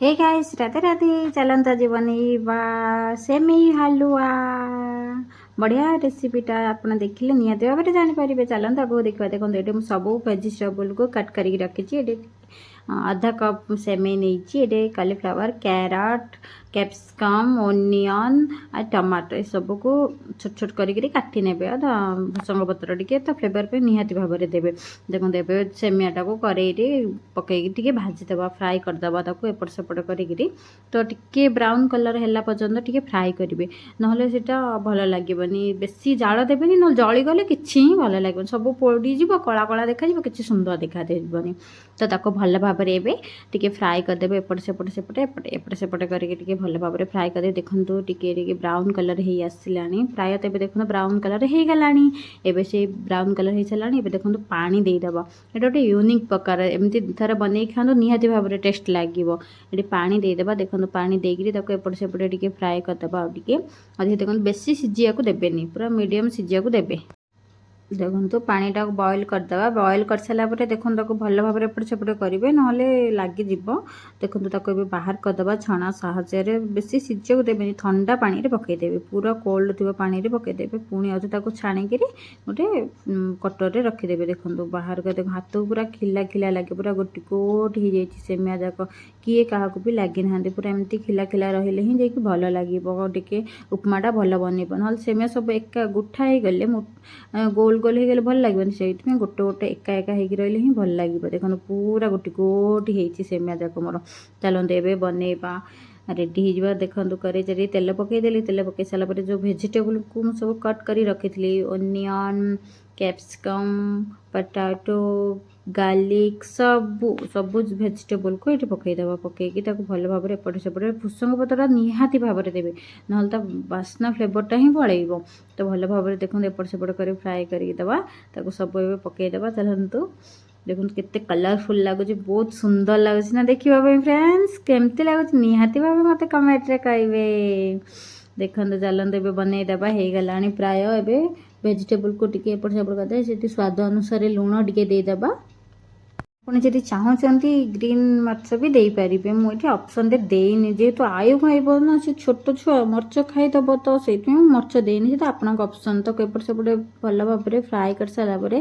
Hey guys Radhe Radhe चलता आज बनइबा semi हलुआ बढ़िया रेसिपीटा आप देखिले निहाती भाव में जानीपर चलता आगे देखा देखो ये सब वेजिटेबल को कट कर रखी आधा कप सेमी नहीं कॉलीफ्लावर कैरट कैप्सिकम ओनियन आ टमाटो ये सब को छोट छोट करी काटी ने भूसंग पत्र टे तो फ्लेवर पे निहाती भाव में देवे देखो ए सेमियाटा को करेई पकईकि भाजीदे फ्राए करदे एपट सेपट करी तो टिके ब्राउन कलर है पर्यंत टे फ्राए करेंगे ना सीटा भल लगे बेसी जाल देवे ना जलीगले कि भल लगे सब पोड़ीज कला कला देखा कि सुंदर देखा देनी तो भल भाव में टे फ्राए करदे एपट सेपट एपट सेपट करके भल भाव में फ्राए करदे देखो टे ब्राउन कलर हो आसला प्राय तो देखो ब्राउन कलर हो गला एवं से ब्राउन कलर हो सारा देखो पानी देदेव ये गोटे यूनिक प्रकार एमती थर बन खाँ निहाती भाव में टेस्ट लगे ये पानी देदेव देखो पानी देकर एपट सेपट टे फ्राए करदे अधिक देखो बेसी सीझा को देवेनि पूरा मीडियम सीझा को देवे देखो पानीटा बॉयल करदे बॉयल कर सारापर देखो भल भाव में एपट सेपट करेंगे ना लगे देखो बाहर करदे छणा साहाय्य बेसी सीझा को देवे ठंडा पानी में पकईदेवे पूरा कोल्ड थी पानी में पकईदेवे पुणी अच्छे छाणिकी गोटे कटर रखिदेवे देखो बाहर कर देखो हाथ को पूरा खिला खिला लगे पूरा गोटी गोट हो जाए सेमिया जाक किए क्या भी लगे ना पूरा एमती खिला खिला रही हिं जा भल लगे टे उपमाटा भल बनइब ना सेमिया सब एका गुठा हो गले गोल गोल हो गले भल लगे से गोटे गोटे एका एका हो रही हिं भल लगे देखो पूरा गोटी गोट हो सेमिया जाक मोर चलते ए बनइबा रेडी हो देखो करेई तेल पकईदेली तेल पकई सारापर जो भेजिटेबल को मुझे सब कट कर रखी ओनियन कैप्सिकम पोटैटो गार्लिक सब सब भेजिटेबल को ये पकईदे पकईकी भल भाव में एपट सेपट भूसंग पत्र निहाती भाव में देवे ना बास्ना फ्लेवरटा ही पलैब तो भल भाव में देखो एपट सेपट कर फ्राए करदे सब पकईदे चलतु देखो केते कलरफुल लगुच बहुत सुंदर लगुच ना देखा फ्रेंड्स केमती लगुच निहाती भाव में मत कमेंट रे कहिबे देखो चलते ए बनईदेवा हो गला प्राय ए वेजिटेबल को टिके एपट सेपट करदे स्वाद अनुसार लुण टिके देदेबा पुणी जब चाहते ग्रीन मर्च भी दे पारे मुझे ऑप्शन देनी जेहेतु आयु खाइब ना से छोट छुआ मर्च खाईदब तो से मर्च देनी तो आपन ऑप्शन तो एपट सेपट भल भाव में फ्राए कर सारापर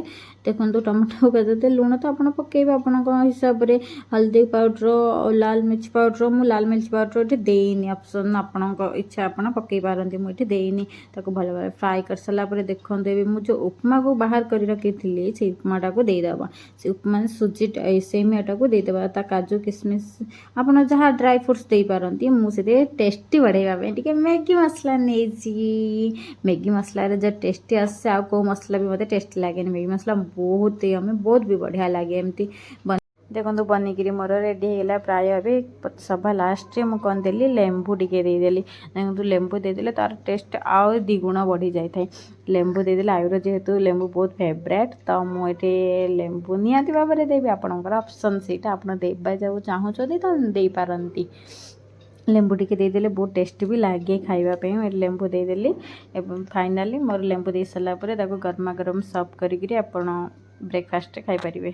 देखो टमाटो कर लुण तो आप पकईबे आप हिसाब से हल्दी पाउडर लाल मिर्च पाउडर मुझे लाल मिर्च पाउडर ये देनी ऑप्शन आपण इच्छा आप पकई पारती मुझे देनी भल भाव फ्राए कर सारापर देखो मुझे उपमा को बाहर कर रखी से उपमाटा को देदेवा से उपमा सुजी सेमियाटा को देदेवा काजू किशमिश आप जहाँ ड्राई फ्रुट्स दे पारती मुझे टेस्टी बढ़ाइबा टे मैगी मसला नहीं मैगी मसला जो टेस्टी आसे आ कौ मसला भी मत टेस्टी लगे मैगी मसला बहुत हमें बहुत भी बढ़िया लगे एमती देखो बनिकी मोर रेडी होगा प्राय ए सभा लास्ट में मुझे कौन देली लेंबू टिके देदेली देखो लेंबू देदेले तार टेस्ट आउ द्विगुण बढ़ी जाए लेंबू देदेले आयुर जेहेतु लेंबू बहुत फेवरेट तो मुझे लेंबू निहाती भाव में देवी आपंकर ऑप्शन से आप देवा चाहूँगी तो दे पारती लेंबू टिके देदेले बहुत टेस्टी भी लगे खाइबापी लेंबू देदेली फाइनाली मोर लेंबू दे सारापर गरमा गरम सर्व करी आपड़ ब्रेकफास्ट खाईपारे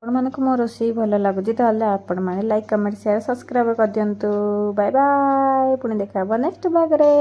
आपको मो रोषे भल लगुच तो आपण मैंने लाइक कमेंट शेयर सब्सक्राइब कर दिंतु बाय बाय पुणी देखा नेक्स्ट ब्लॉग रे।